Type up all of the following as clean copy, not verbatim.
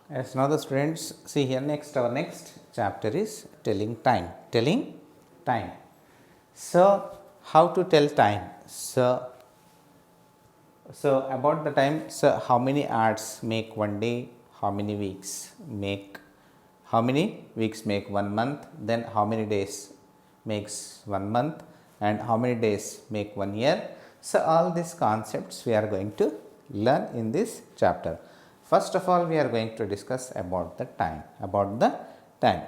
Yes, now the students see here our next chapter is telling time. Telling time. So, how to tell time? So about the time. So how many hours make one day? How many weeks make? How many weeks make 1 month? Then how many days makes 1 month? And how many days make 1 year? So all these concepts we are going to learn in this chapter. First of all, we are going to discuss about the time. About the time.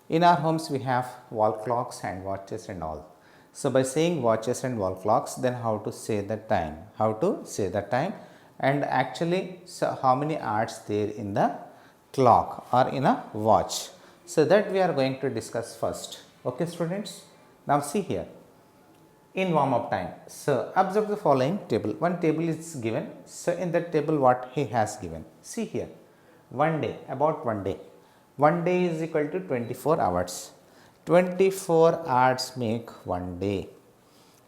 In our homes, we have wall clocks and watches and all. So, by saying watches and wall clocks, then how to say the time? How to say the time? And actually, so how many hours there in the clock or in a watch? So, that we are going to discuss first. Okay, students? Now, see here. In warm up time. So, observe the following table. One table is given. So, in that table, what he has given? See here. One day, about one day. One day is equal to 24 hours. 24 hours make one day.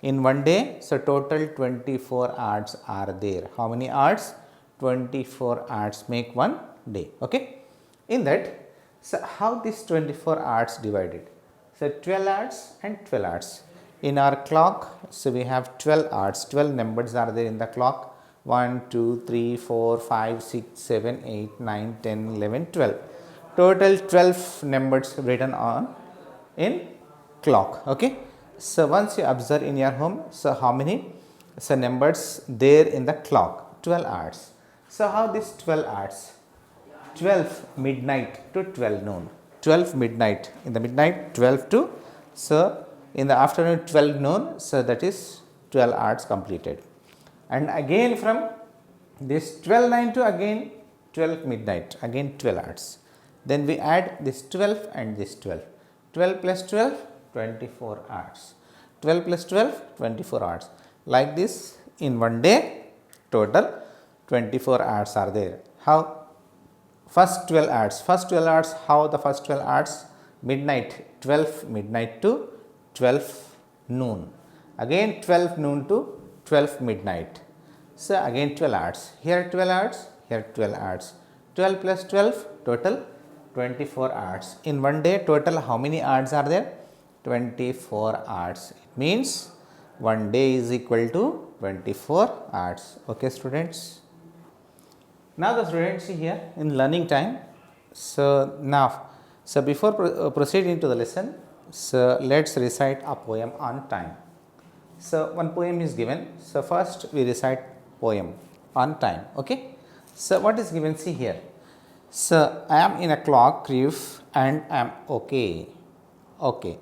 In one day, so total 24 hours are there. How many hours? 24 hours make one day. Okay. In that, so how this 24 hours divided? So 12 hours and 12 hours. In our clock, so we have 12 hours. 12 numbers are there in the clock. 1, 2, 3, 4, 5, 6, 7, 8, 9, 10, 11, 12. Total 12 numbers written on in clock. Okay. So once you observe in your home, so how many numbers there in the clock? 12 hours. So how this 12 hours? 12 midnight to 12 noon. 12 midnight. In the midnight 12 to, so in the afternoon 12 noon, so that is 12 hours completed. And again from this 12 9 to again 12 midnight, again 12 hours. Then we add this 12 and this 12. 12 plus 12, 24 hours. 12 plus 12, 24 hours. Like this, in one day, total 24 hours are there. How? First 12 hours. First 12 hours, how the first 12 hours? Midnight, 12 midnight to 12 noon. Again 12 noon to 12 midnight. So again 12 hours. Here 12 hours, here 12 hours. 12 plus 12, total 24 hours. In one day, total how many hours are there? 24 hours. It means one day is equal to 24 hours. Okay, students. Now the students see here in learning time. So now, so before proceeding to the lesson, so let's recite a poem on time. So one poem is given. So first we recite poem on time. Okay. So what is given? See here. So I am in a clock reef and I am okay. Okay.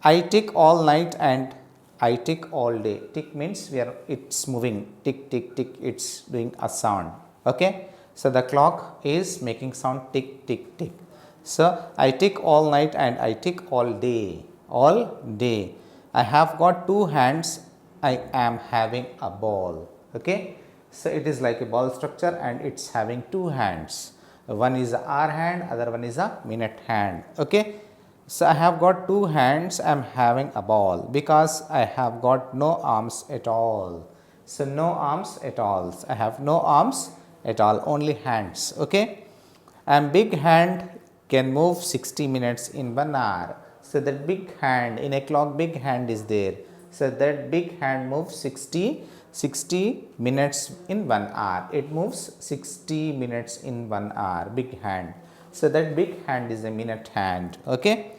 I tick all night and I tick all day. Tick means it's moving. Tick tick tick. It's doing a sound. Okay. So the clock is making sound tick tick tick. So I tick all night and I tick all day. All day. I have got two hands. I am having a ball. Okay. So it is like a ball structure and it's having two hands. One is a hour hand, other one is a minute hand. Okay. So I have got two hands. I am having a ball because I have got no arms at all. So no arms at all. I have no arms at all, only hands. Okay. And big hand can move 60 minutes in 1 hour. So that big hand in a clock, big hand is there. So that big hand moves 60 minutes in 1 hour. It moves 60 minutes in 1 hour. Big hand. So that big hand is a minute hand. Okay.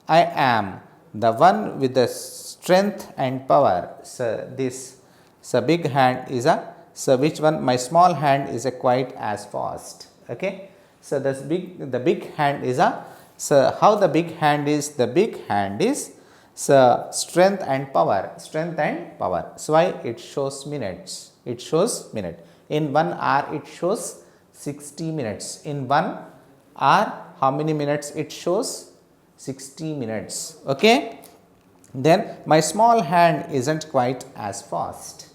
I am the one with the strength and power. So this, so big hand is a, so which one? My small hand is a quite as fast. Okay. So this the big hand is a, so how the big hand is? The big hand is, so strength and power. Strength and power. So why? It shows minutes. It shows minute. In 1 hour it shows 60 minutes. In 1 hour how many minutes it shows? 60 minutes. Okay. Then my small hand isn't quite as fast.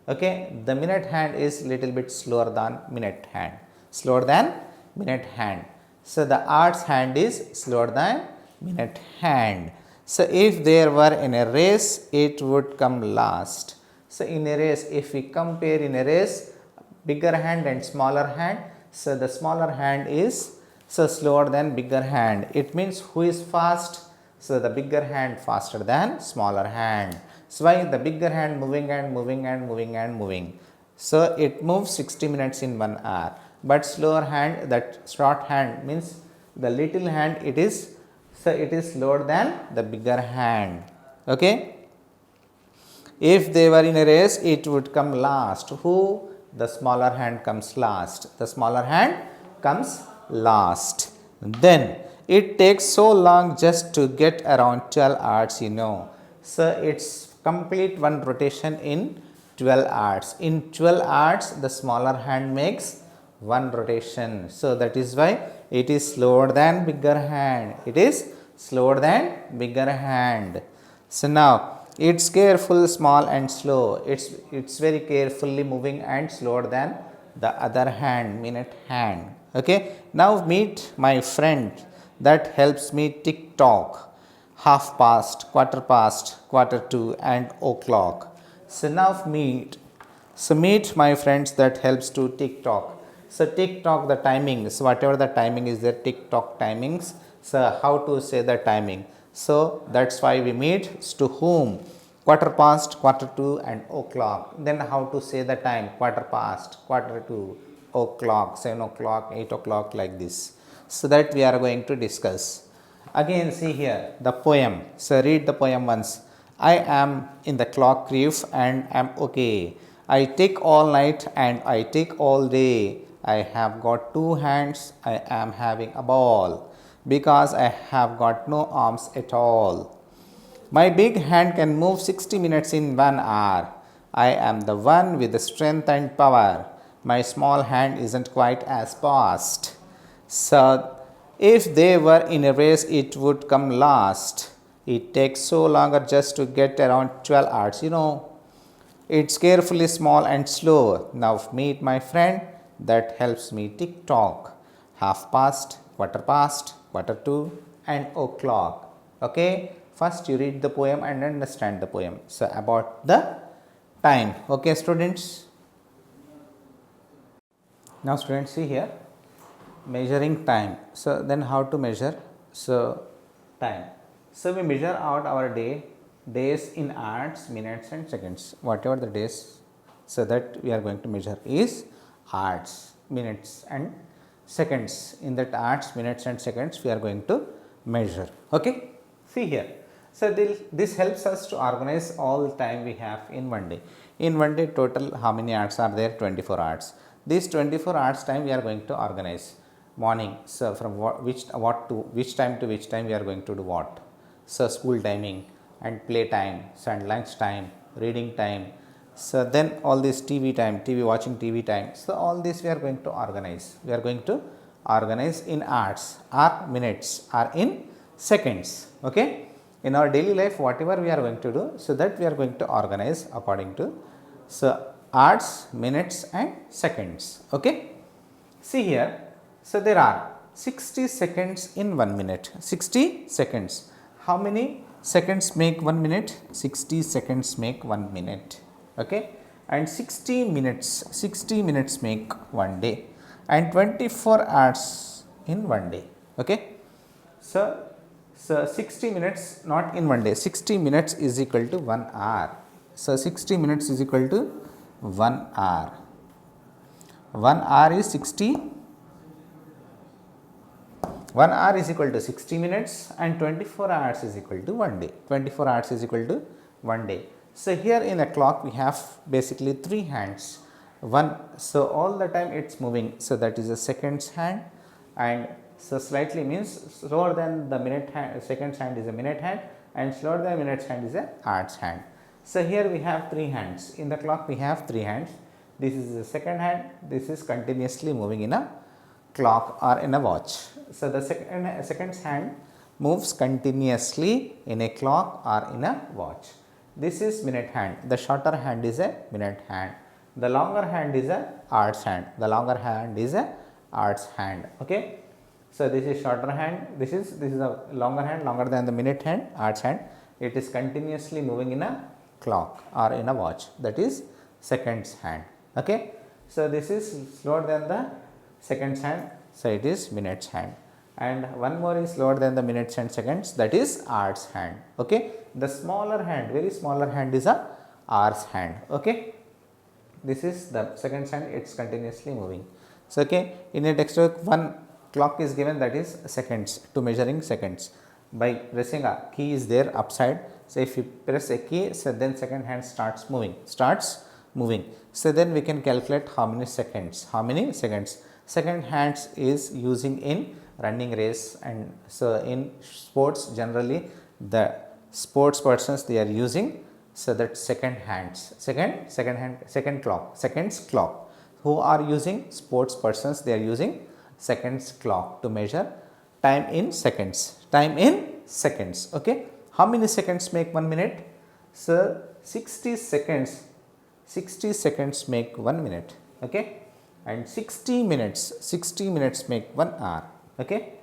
Okay. The minute hand is little bit slower than minute hand. Slower than minute hand. So the hour's hand is slower than minute hand. So if there were in a race, it would come last. So in a race, if we compare in a race, bigger hand and smaller hand, So the smaller hand is so slower than bigger hand. It means who is fast? So the bigger hand faster than smaller hand. So why the bigger hand moving and moving and moving and moving. So it moves 60 minutes in 1 hour. But slower hand, that short hand means the little hand, it is slower than the bigger hand. Okay. If they were in a race, it would come last. Who? The smaller hand comes last. The smaller hand comes last. Then it takes so long just to get around 12 hours, you know. So it's complete one rotation in 12 hours. In 12 hours, the smaller hand makes one rotation. So that is why it is slower than bigger hand. It is slower than bigger hand. So now it's careful, small and slow. It's very carefully moving and slower than the other hand, minute hand. Okay. Now meet my friend that helps me tick tock. Half past, quarter to, and o'clock. So now meet. So meet my friends that helps to tick tock. So tick tock the timings, whatever the timing is there, tick tock timings. So how to say the timing? So that's why we meet. To whom? Quarter past, quarter to, and o'clock. Then how to say the time? Quarter past, quarter to, o'clock, 7 o'clock, 8 o'clock, like this. So that we are going to discuss. Again, see here the poem. So read the poem once. I am in the clock reef and am okay. I tick all night and I tick all day. I have got two hands. I am having a ball because I have got no arms at all. My big hand can move 60 minutes in 1 hour. I am the one with the strength and power. My small hand isn't quite as fast. So, if they were in a race, it would come last. It takes so longer just to get around 12 hours. You know, it's carefully small and slow. Now meet my friend that helps me tick tock. Half past, quarter to, and o'clock. Okay. First you read the poem and understand the poem. So about the time. Okay, students. Now students, see here, measuring time. So then how to measure? So time. So we measure out our days in hours, minutes and seconds. Whatever the days, so that we are going to measure is hours, minutes and seconds. In that hours, minutes and seconds we are going to measure. Okay. See here. So this helps us to organize all the time we have in one day. In one day total how many hours are there? 24 hours. This 24 hours time we are going to organize. Morning, so from which time to which time we are going to do what? So school timing and play time, so and lunch time, reading time. So then all this TV time, watching TV time. So all this we are going to organize. We are going to organize in hours, or minutes, or in seconds. Okay. In our daily life, whatever we are going to do, so that we are going to organize according to hours, minutes and seconds. Okay. See here, so there are 60 seconds in 1 minute. 60 seconds. How many seconds make 1 minute? 60 seconds make 1 minute. Okay. And 60 minutes make 1 day, and 24 hours in 1 day. Okay. So 60 minutes not in 1 day, 60 minutes is equal to 1 hour. So 60 minutes is equal to 1 hour. 1 hour is 60. 1 hour is equal to 60 minutes and 24 hours is equal to 1 day. 24 hours is equal to 1 day. So here in a clock we have basically 3 hands. So all the time it's moving. So that is a seconds hand, and so slightly means slower than the minute hand, seconds hand is a minute hand, and slower than minutes hand is a hours hand. So here we have 3 hands. In the clock we have 3 hands. This is the second hand. This is continuously moving in a clock or in a watch. So the seconds hand moves continuously in a clock or in a watch. This is minute hand. The shorter hand is a minute hand. The longer hand is a hours hand. The longer hand is a hours hand. Okay. So this is shorter hand. This is a longer hand, longer than the minute hand, hours hand. It is continuously moving in a clock or in a watch. That is seconds hand. Okay. So this is slower than the seconds hand, so it is minutes hand. And one more is lower than the minutes and seconds, that is hours hand. Okay, the smaller hand, very smaller hand is a hours hand. Okay, this is the seconds hand, it's continuously moving. So okay, in a textbook one clock is given, that is seconds, to measuring seconds. By pressing a key is there upside, so if you press a key, so then second hand starts moving, so then we can calculate how many seconds, second hands is using in running race. And so in sports generally the sports persons they are using, so that seconds clock, who are using sports persons, they are using seconds clock to measure time in seconds, okay. How many seconds make 1 minute? So 60 seconds make 1 minute, okay. And 60 minutes make 1 hour, okay.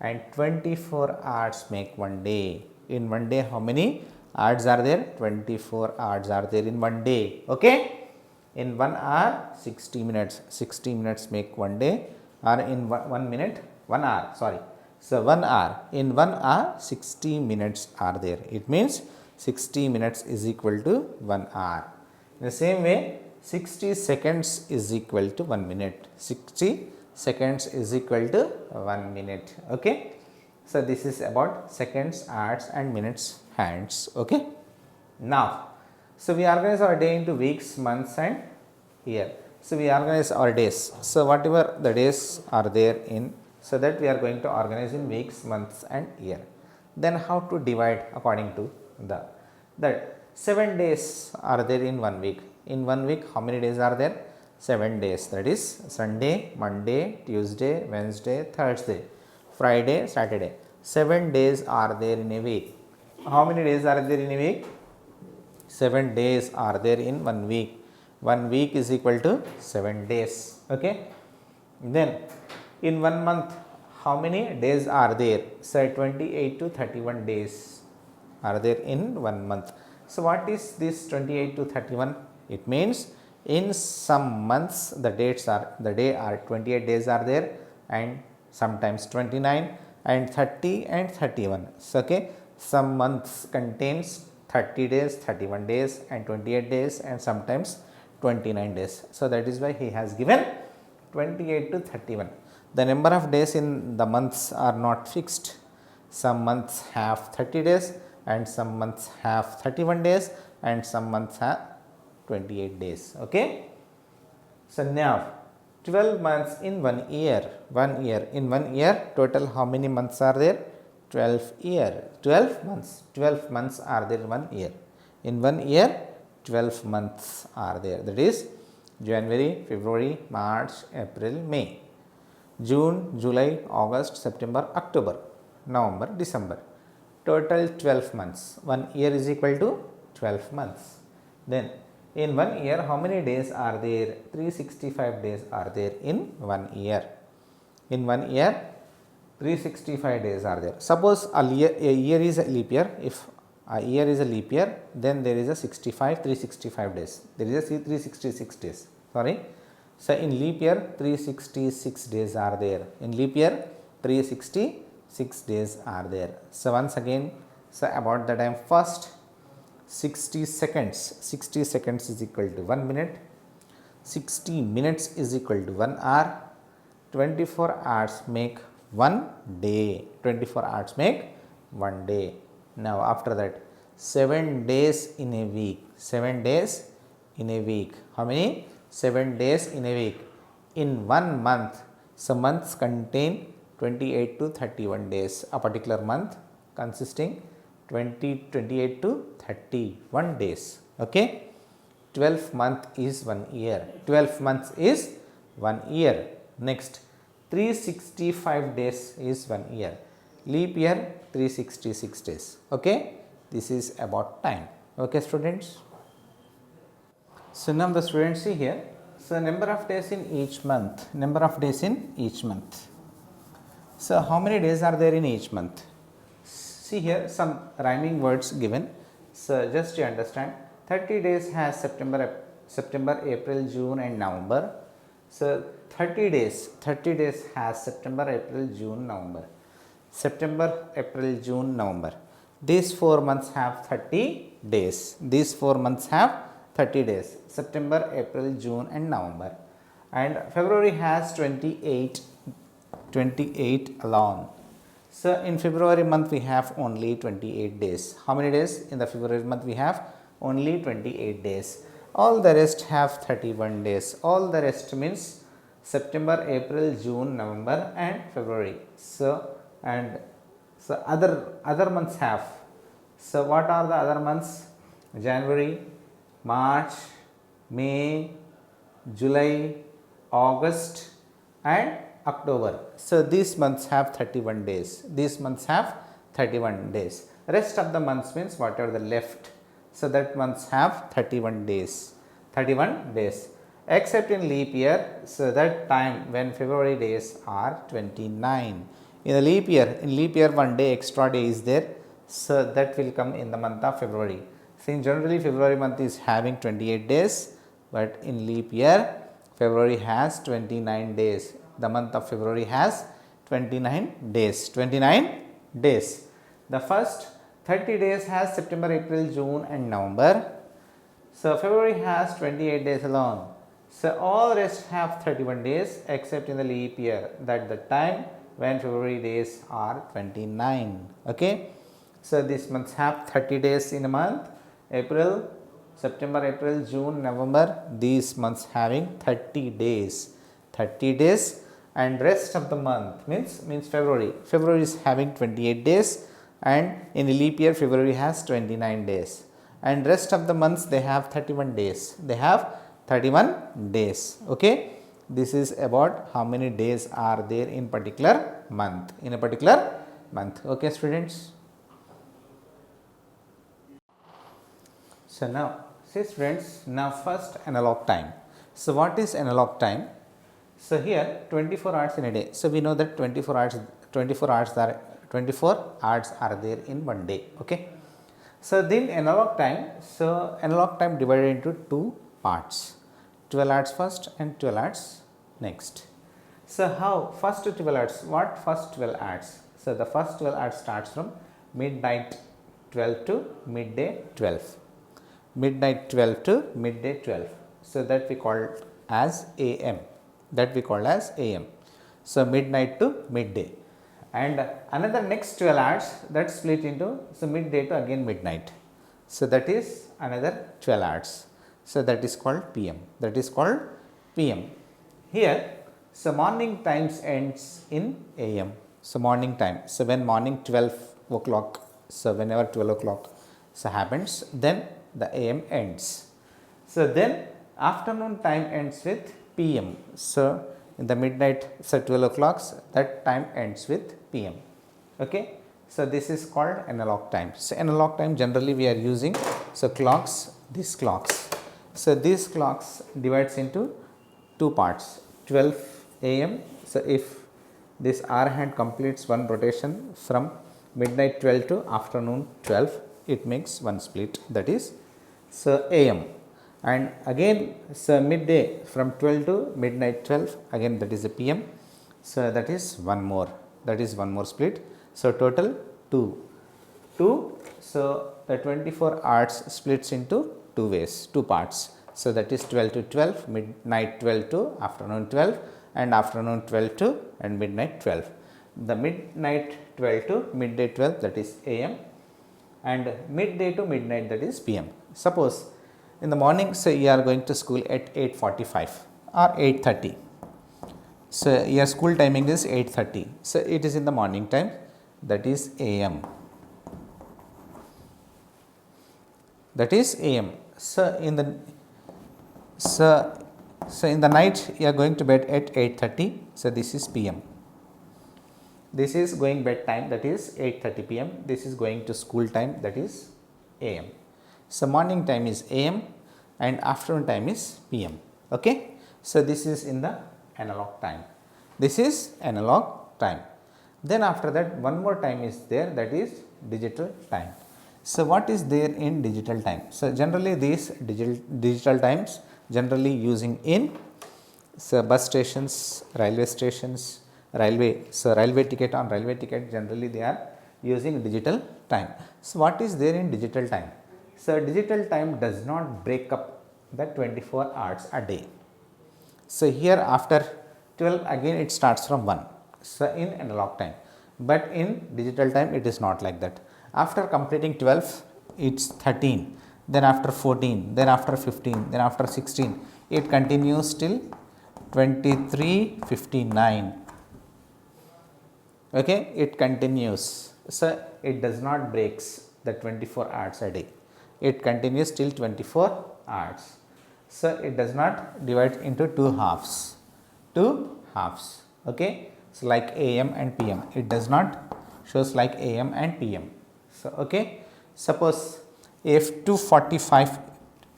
And 24 hours make 1 day. In 1 day how many hours are there? 24 hours are there in 1 day, okay. In 1 hour 60 minutes make 1 day, or in 1 minute 1 hour, sorry. So 1 hour, in 1 hour 60 minutes are there, it means 60 minutes is equal to 1 hour. In the same way 60 seconds is equal to 1 minute, 60 seconds is equal to 1 minute, okay. So this is about seconds, hours and minutes hands, okay. Now, so we organize our day into weeks, months and year. So we organize our days, so whatever the days are there in, so that we are going to organize in weeks, months and year. Then how to divide according to that 7 days are there in 1 week. In 1 week how many days are there? 7 days, that is Sunday, Monday, Tuesday, Wednesday, Thursday, Friday, Saturday. 7 days are there in a week. How many days are there in a week? 7 days are there in 1 week. 1 week is equal to 7 days, okay. Then in 1 month how many days are there? So 28 to 31 days are there in 1 month. So what is this 28 to 31? It means in some months the day are 28 days are there, and sometimes 29 and 30 and 31. So okay, some months contains 30 days, 31 days and 28 days and sometimes 29 days. So that is why he has given 28 to 31. The number of days in the months are not fixed. Some months have 30 days and some months have 31 days and some months have 28 days, okay. So now 12 months in 1 year. In 1 year total how many months are there? 12 months are there in 1 year. In 1 year 12 months are there, that is January, February, March, April, May, June, July, August, September, October, November, December. Total 12 months. 1 year is equal to 12 months. Then in 1 year how many days are there? 365 days are there in 1 year. In 1 year 365 days are there. Suppose a year is a leap year. If a year is a leap year, then there is a 365 days. There is a 366 days. Sorry. So in leap year 366 days are there. In leap year 366 days are there. So once again, so about the time, first 60 seconds is equal to 1 minute, 60 minutes is equal to 1 hour, 24 hours make 1 day, 24 hours make 1 day. Now after that 7 days in a week, 7 days in a week. How many? 7 days in a week. In 1 month, so months contain 28 to 31 days. A particular month consisting 28 to 31 days. Okay. 12 month is 1 year. 12 months is 1 year. Next 365 days is 1 year. Leap year 366 days. Okay. This is about time. Okay students. So now the students see here. So number of days in each month. So how many days are there in each month? See here some rhyming words given. So just to understand, 30 days has September, April, June and November. So 30 days has September, April, June, November. September, April, June, November. These 4 months have 30 days. These 4 months have 30 days. September, April, June and November. And February has 28 alone. So in February month we have only 28 days. How many days? In the February month we have only 28 days. All the rest have 31 days. All the rest means September, April, June, November and February. So other months have. So what are the other months? January, March, May, July, August and October. So these months have 31 days. These months have 31 days. Rest of the months means whatever the left. So that months have 31 days. 31 days. Except in leap year, so that time when February days are 29. In a leap year 1 day extra day is there. So that will come in the month of February. Since generally February month is having 28 days, but in leap year February has 29 days. The month of February has 29 days. 29 days. The first 30 days has September, April, June and November. So February has 28 days alone. So all rest have 31 days except in the leap year, that the time when February days are 29. Okay. So these months have 30 days in a month. April, September, April, June, November, these months having 30 days. 30 days and rest of the month means February. February is having 28 days and in a leap year February has 29 days. And rest of the months they have 31 days. They have 31 days. Okay. This is about how many days are there in particular month. In a particular month. Okay, students. So now, see students, now first analog time. So what is analog time? So here 24 hours in a day. So we know that 24 hours are there in one day. Okay. So then analog time. So analog time divided into two parts. 12 hours first and 12 hours next. So how first 12 hours? What first 12 hours? So the first 12 hours starts from midnight 12 to midday 12. Midnight 12 to midday 12. So that we call as AM. So midnight to midday. And another next 12 hours that split into, so midday to again midnight. So that is another 12 hours. So that is called PM. Here, so morning times ends in AM. So morning time. So when morning 12 o'clock, so whenever 12 o'clock so happens, then the AM ends. So then afternoon time ends with PM. So in the midnight, so 12 o'clock, that time ends with PM. Okay. So this is called analog time. So analog time generally we are using, so clocks, these clocks. So these clocks divides into two parts, 12 AM. So if this hour hand completes one rotation from midnight 12 to afternoon 12, it makes one split, that is so AM. And again, so midday from 12 to midnight 12, again that is a PM. So that is one more split. So total 2. So the 24 hours splits into two ways, two parts. So that is 12 to 12, midnight 12 to afternoon 12 and afternoon 12 to and midnight 12. The midnight 12 to midday 12, that is AM, and midday to midnight, that is PM. Suppose in the morning, say you are going to school at 8:45 or 8:30. So your school timing is 8:30. So it is in the morning time, that is AM. That is AM. So in the night you are going to bed at 8:30. So this is PM. This is going bedtime, that is 8:30 PM. This is going to school time, that is AM. So morning time is AM and afternoon time is PM. Okay. So this is in the analog time. Then after that one more time is there, that is digital time. So what is there in digital time? So generally these digital times generally using in So bus stations, railway stations, railway, so railway ticket, on railway ticket generally they are using digital time. So what is there in digital time? So digital time does not break up the 24 hours a day. So here after 12 again it starts from 1, so in analog time, but in digital time it is not like that. After completing 12 it's 13, then after 14, then after 15, then after 16, it continues till 23:59. Okay, it continues, so it does not breaks the 24 hours a day, it continues till 24 hours. So it does not divide into two halves. Okay, so like AM and PM, it does not shows like AM and PM. So okay, suppose if 2:45,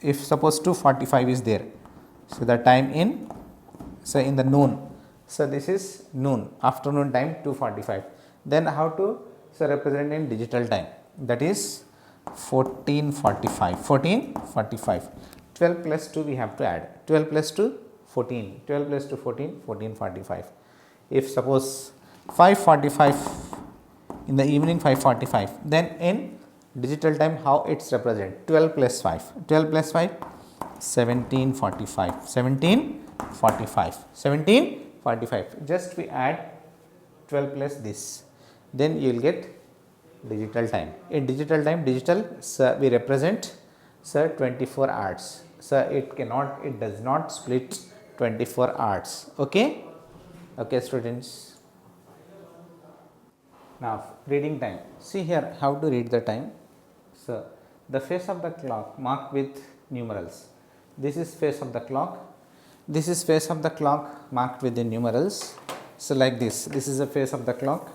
if suppose 2:45 is there, so the time in, so in the noon, so this is noon, afternoon time 2:45, then how to so represent in digital time, that is 14:45, 12 plus 2 we have to add, 12 plus 2 14, 12 plus 2 14, 14:45. If suppose 5:45 in the evening, 5:45, then in digital time how it's represent, 12 plus 5, 12 plus 5 17:45, 17:45, just we add 12 plus this, then you will get digital time. In digital time, digital, so we represent, so 24 hours, so it cannot, it does not split 24 hours. Okay, okay students. Now reading time, see here how to read the time. So the face of the clock marked with numerals, this is face of the clock, this is face of the clock marked with the numerals. So like this is the face of the clock,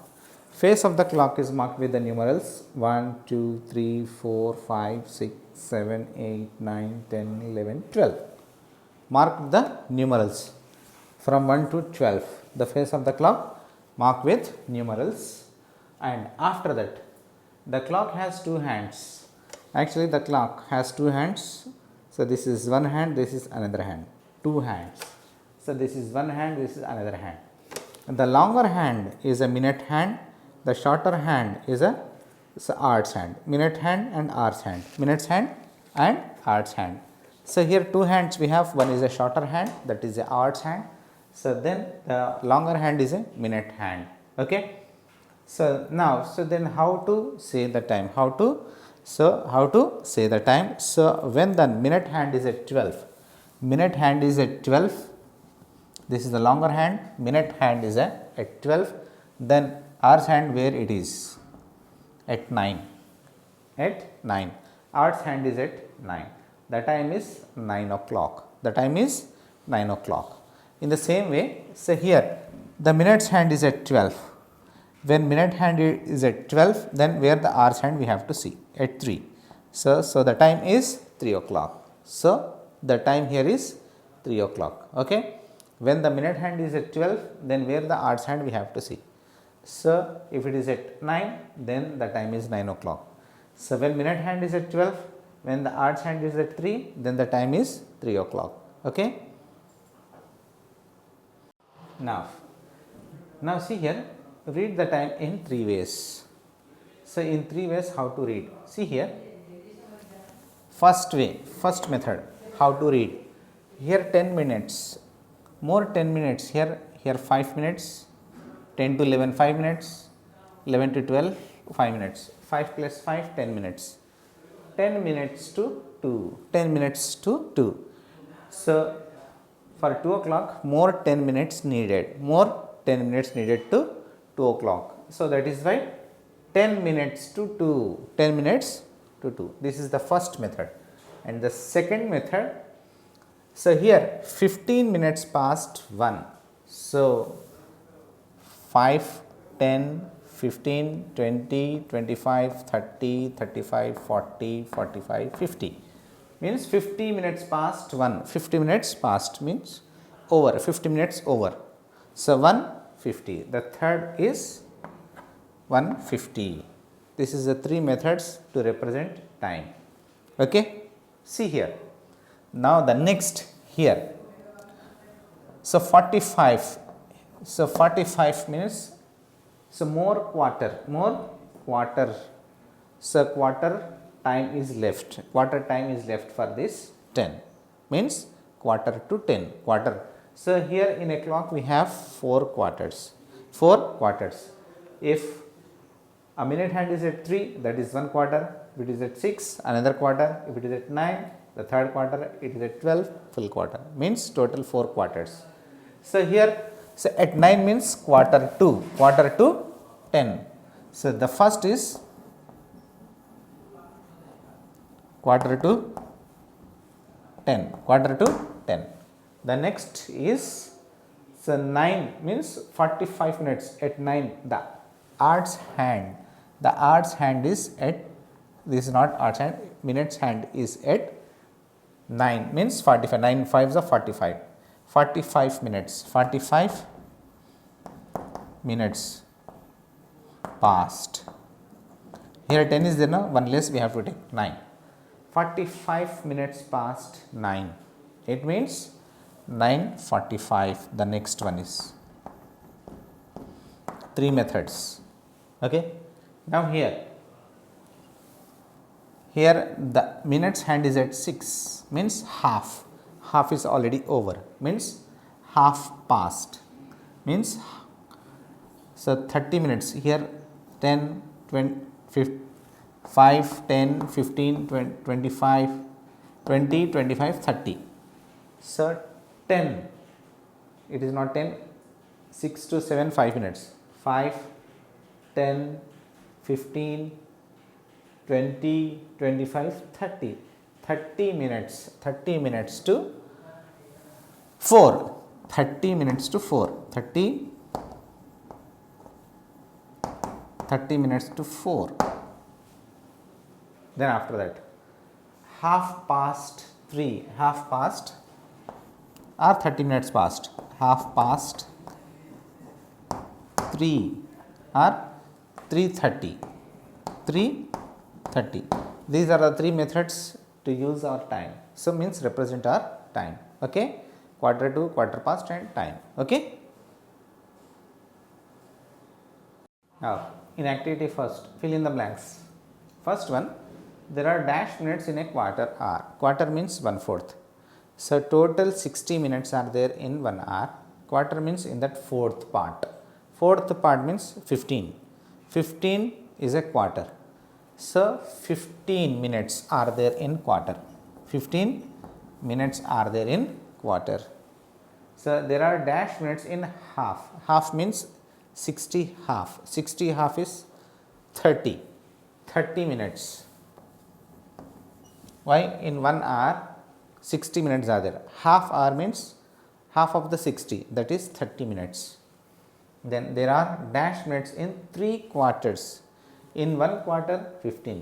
face of the clock is marked with the numerals 1 2 3 4 5 6 7 8 9 10 11 12, mark the numerals from 1 to 12, the face of the clock marked with numerals. And after that the clock has two hands, actually the clock has two hands, so this is one hand, this is another hand, two hands, so this is one hand, this is another hand. And the longer hand is a minute hand, the shorter hand is a hours hand, minute hand and hours hand, minutes hand and hours hand. So here two hands we have, one is a shorter hand, that is a hours hand, so then the longer hand is a minute hand. Okay, so now, so then how to say the time, how to say the time. So when the minute hand is at 12, minute hand is at 12, this is the longer hand, minute hand is at 12, then hours hand where it is at 9, hours hand is at 9, the time is 9 o'clock, the time is 9 o'clock. In the same way, so here the minutes hand is at 12, when minute hand is at 12, then where the hours hand we have to see at 3, so the time is 3 o'clock, so the time here is 3 o'clock. Okay, when the minute hand is at 12, then where the hours hand we have to see, so if it is at 9, then the time is 9 o'clock. So when minute hand is at 12, when the hours hand is at 3, then the time is 3 o'clock. Okay, now see here, read the time in three ways. So in three ways how to read, see here, first way, first method how to read, here 10 minutes, more 10 minutes, here 5 minutes, 10 to 11 5 minutes, 11 to 12 5 minutes, 5 plus 5 10 minutes, 10 minutes to 2, 10 minutes to 2. So for 2 o'clock more 10 minutes needed, more 10 minutes needed to 2 o'clock. So that is why 10 minutes to 2, 10 minutes to 2. This is the first method. And the second method, so here 15 minutes past 1. So 5, 10, 15, 20, 25, 30, 35, 40, 45, 50. Means 50 minutes past 1. 50 minutes past means over, 50 minutes over. So 150. The third is 150. This is the three methods to represent time. Okay. See here. Now the next here. So 45. So 45 minutes. So more quarter. So quarter time is left. Quarter time is left for this 10. Means quarter to 10. Quarter. So here in a clock we have 4 quarters. 4 quarters. If a minute hand is at 3, that is 1 quarter. If it is at 6, another quarter. If it is at 9, the third quarter. It is at 12, full quarter. Means total 4 quarters. So here, so at 9 means quarter to 10. So the first is quarter to 10. The next is, so 9 means 45 minutes. At 9, the art's hand is at, this is not art's hand, minute's hand is at 9 means 45. 9 5s are 45. 45 minutes. 45 minutes past. Here 10 is there, no? 1 less we have to take 9. 45 minutes past 9. It means 9:45. The next one is 3 methods. Okay. Now here the minute's hand is at 6 means half. Half is already over, means half past, means so 30 minutes. Here 10, 20, 5, 10, 15, 20, 25, 20, 25, 30. So 10, it is not 10, 6 to 7, 5 minutes. 5, 10, 15, 20, 25, 30. 30 minutes. 30 minutes to 4. 30 minutes to 4. 30 minutes to 4. Then after that, half past 3. Half past or 30 minutes past. Half past 3 or 3:30. 3:30. These are the 3 methods to use our time. So means represent our time. Okay. Quarter to, quarter past and time. Okay. Now in activity first, fill in the blanks. First one, there are dash minutes in a quarter hour. Quarter means 1/4. So total 60 minutes are there in 1 hour. Quarter means in that fourth part. Fourth part means 15. 15 is a quarter. So 15 minutes are there in quarter. 15 minutes are there in quarter. So there are dash minutes in half. Half means 60 half. 60 half is 30. 30 minutes. Why? In 1 hour 60 minutes are there. Half hour means half of the 60, that is 30 minutes. Then there are dash minutes in 3 quarters. In 1 quarter 15.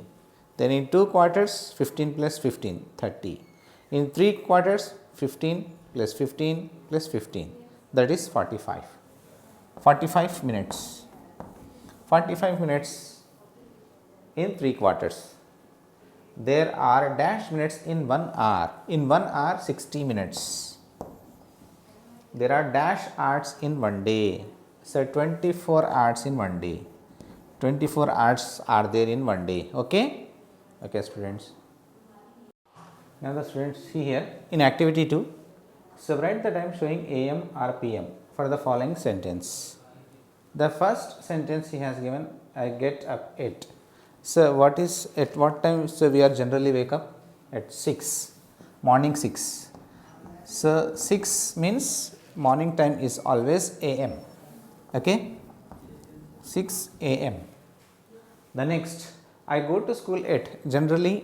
Then in 2 quarters 15 plus 15, 30. In 3 quarters 15 plus 15 plus 15, that is 45. 45 minutes. 45 minutes in 3 quarters. There are dash minutes in 1 hour. In 1 hour 60 minutes. There are dash hours in 1 day. So 24 hours in 1 day. 24 hours are there in 1 day. Okay. Okay, students. Now the students see here in activity 2. So write the time showing AM or PM for the following sentence. The first sentence he has given, I get up at. So what is at what time? So we are generally wake up at 6, morning 6. So 6 means morning time is always AM. Okay, 6 AM. The next, I go to school at, generally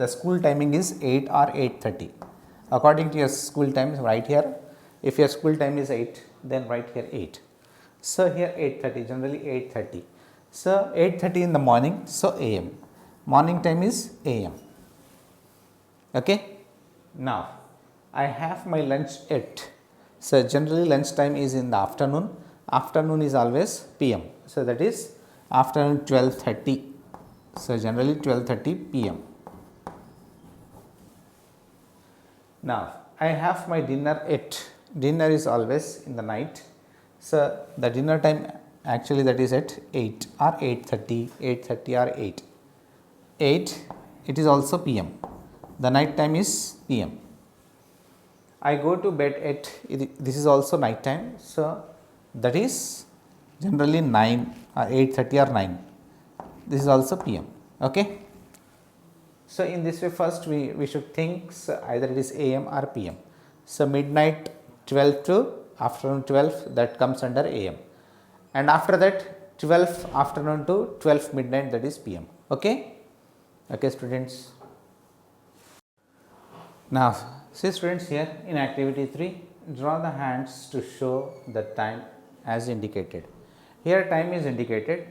the school timing is 8 or 8:30. According to your school time, write here. If your school time is 8, then write here 8. So here 8:30, generally 8:30. So 8:30 in the morning, so AM. Morning time is AM. Okay. Now I have my lunch at. So generally lunch time is in the afternoon. Afternoon is always PM. So that is afternoon 12:30. So generally 12:30 PM. Now I have my dinner at. dinner is always in the night. So the dinner time actually that is at 8 or 8:30, 8:30 or 8. 8, it is also PM. The night time is PM. I go to bed at, this is also night time. So that is generally 9 or 8:30 or 9. This is also PM. Okay. So in this way, first we should think, so either it is AM or PM. So midnight 12 to afternoon 12, that comes under AM, and after that 12 afternoon to 12 midnight, that is PM. Okay. Okay students. Now see students, here in activity 3, draw the hands to show the time as indicated. Here time is indicated.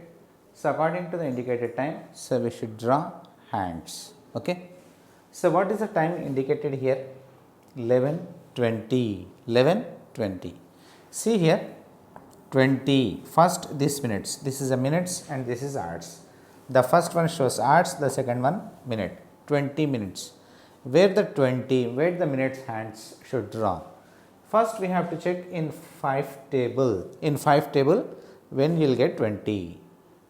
So according to the indicated time, so we should draw hands. Okay. So what is the time indicated here? 11:20. 11:20. See here, 20. First this minutes. This is a minutes and this is hours. The first one shows hours, the second one minute. 20 minutes. Where the 20, where the minutes hands should draw? First we have to check in 5 table. In 5 table, when you will get 20?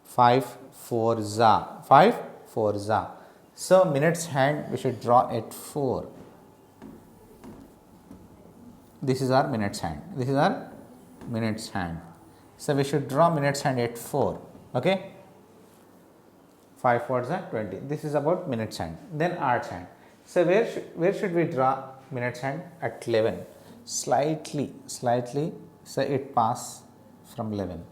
5 4 za. 5 4 za. So minutes hand we should draw at 4. This is our minutes hand. This is our minutes hand. So we should draw minutes hand at 4. Okay. 5 4 are 20. This is about minutes hand. Then hours hand. So where should we draw minutes hand? At 11. Slightly. So it pass from 11.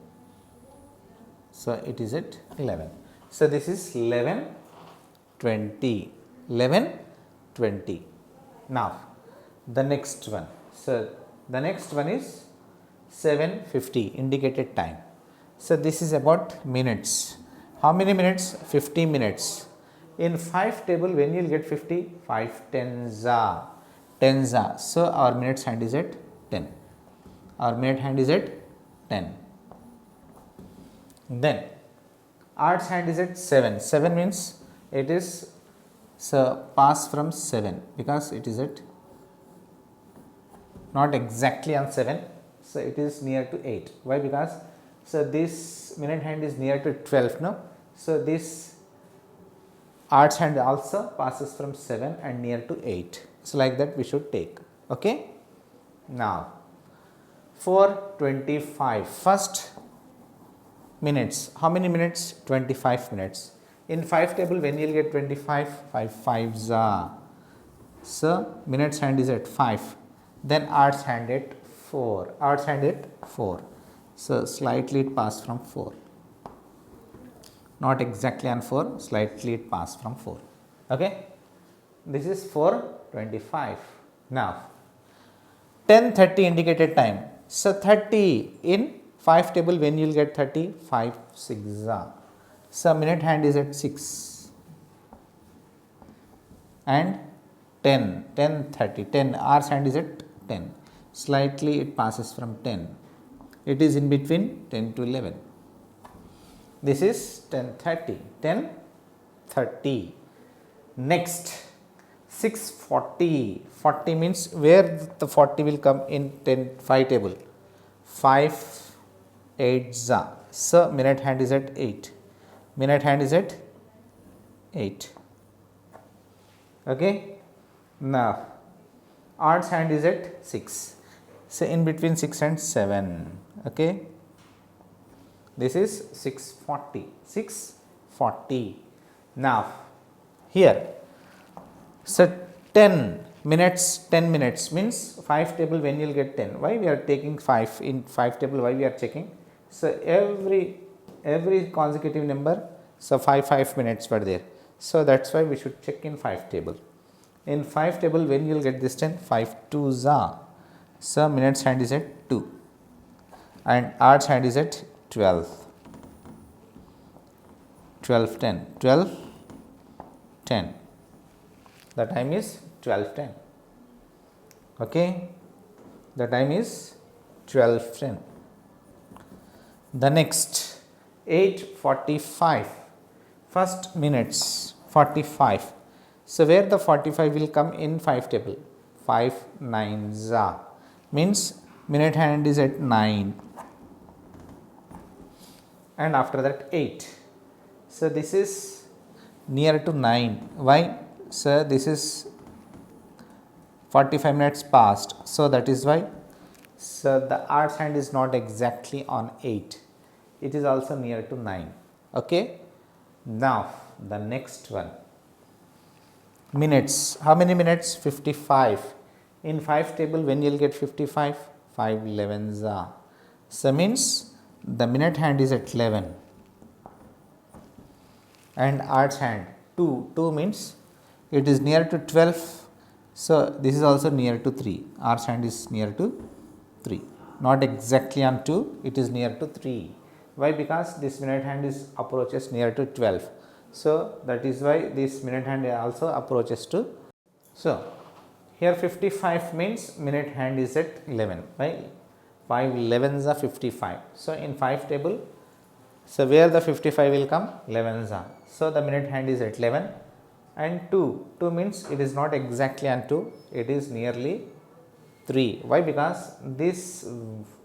So it is at 11. So this is 11:20. 11:20. Now the next one. So the next one is 7:50, indicated time. So this is about minutes. How many minutes? 50 minutes. In 5 table, when you will get 50? 5 10s are. 10s are. So our minutes hand is at 10. Our minute hand is at 10. Then hours hand is at 7. 7 means it is, so pass from 7, because it is at not exactly on 7. So it is near to 8. Why? Because so this minute hand is near to 12. No. So this hours hand also passes from 7 and near to 8. So like that we should take. Okay. Now 4:25. First minutes. How many minutes? 25 minutes. In 5 table, when you will get 25? 5 5s are. So minutes hand is at 5. Then hours hand at 4. Hours hand at 4. So slightly it pass from 4. Not exactly on 4, slightly it pass from 4. Okay. This is 4:25. Now 10:30 indicated time. So 30 in 5 table, when you will get 30? 5 6 are. So minute hand is at 6. And 10 10:30. 10 hours hand is at 10. Slightly it passes from 10. It is in between 10 to 11. This is 10:30. 10:30. Next 6:40. 40 means where the 40 will come in 5 table? 5 8s are. So minute hand is at 8. Minute hand is at 8. Okay. Now hours hand is at 6. So in between 6 and 7. Okay. This is 6:40. 6:40. Now here, so 10 minutes, 10 minutes means 5 table, when you will get 10. Why we are taking 5 in 5 table? Why we are checking? So every consecutive number, so 5 minutes were there. So that's why we should check in 5 table. In 5 table, when you will get this 10? 5 2s are. So minutes hand is at 2. And hours hand is at 12. 12 10. 12 10. The time is 12:10. Okay. The time is 12:10. The next 8:45. First minutes 45. So where the 45 will come in 5 table? 5 9s are. means minute hand is at 9 and after that 8. So this is near to 9. Why? So this is 45 minutes past. So that is why. So the hour's hand is not exactly on 8. It is also near to 9. Okay. Now the next one. Minutes. How many minutes? 55. In 5 table, when you will get 55? 5 11s are. So means the minute hand is at 11 and hour's hand 2. 2 means it is near to 12. So this is also near to 3. Hour's hand is near to 3. Not exactly on 2, it is near to 3. Why? Because this minute hand is approaches near to 12. So that is why this minute hand also approaches to. So here 55 means minute hand is at 11. Why? 5 11s are 55. So in 5 table, so where the 55 will come? 11s are. So the minute hand is at 11 and 2. 2 means it is not exactly on 2, it is nearly 3. Why? Because this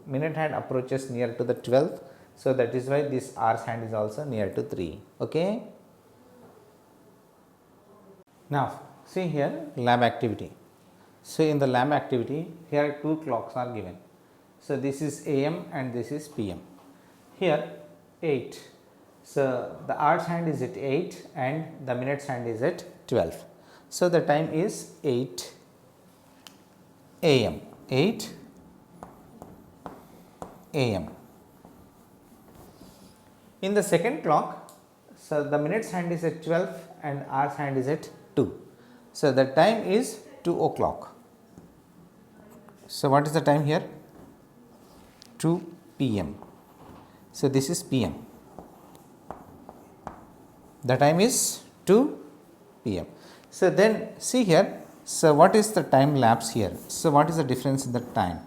minute hand approaches near to the 12th. So that is why this hour's hand is also near to 3. Okay. Now see here lab activity. So in the lab activity, here 2 clocks are given. So this is AM and this is PM. Here 8. So the hour's hand is at 8 and the minute's hand is at 12. So the time is 8 AM. 8 AM. In the second clock, so the minute's hand is at 12 and hour's hand is at 2. So the time is 2 o'clock. So what is the time here? 2 PM. So this is PM. The time is 2 PM. So then see here. So what is the time lapse here? So what is the difference in the time?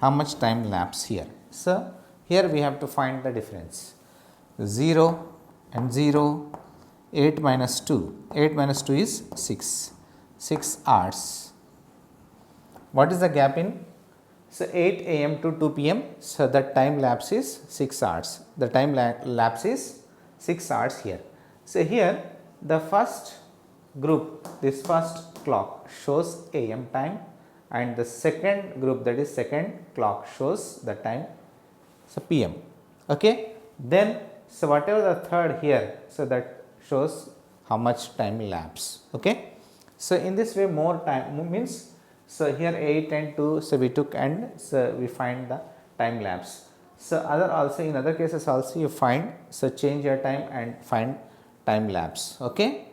How much time lapse here? So here we have to find the difference. 0 and 0, 8 minus 2. 8 minus 2 is 6. 6 hours. What is the gap in? So 8 AM to 2 PM. So the time lapse is 6 hours. The time lapse is 6 hours here. So here the first group, this first clock shows AM time and the second group, that is second clock, shows the time, so PM. Okay. Then so whatever the third here, so that shows how much time lapse. Okay. So in this way more time means, so here 8 and 2, so we took and so we find the time lapse. So other also in other cases also you find, so change your time and find time lapse. Okay.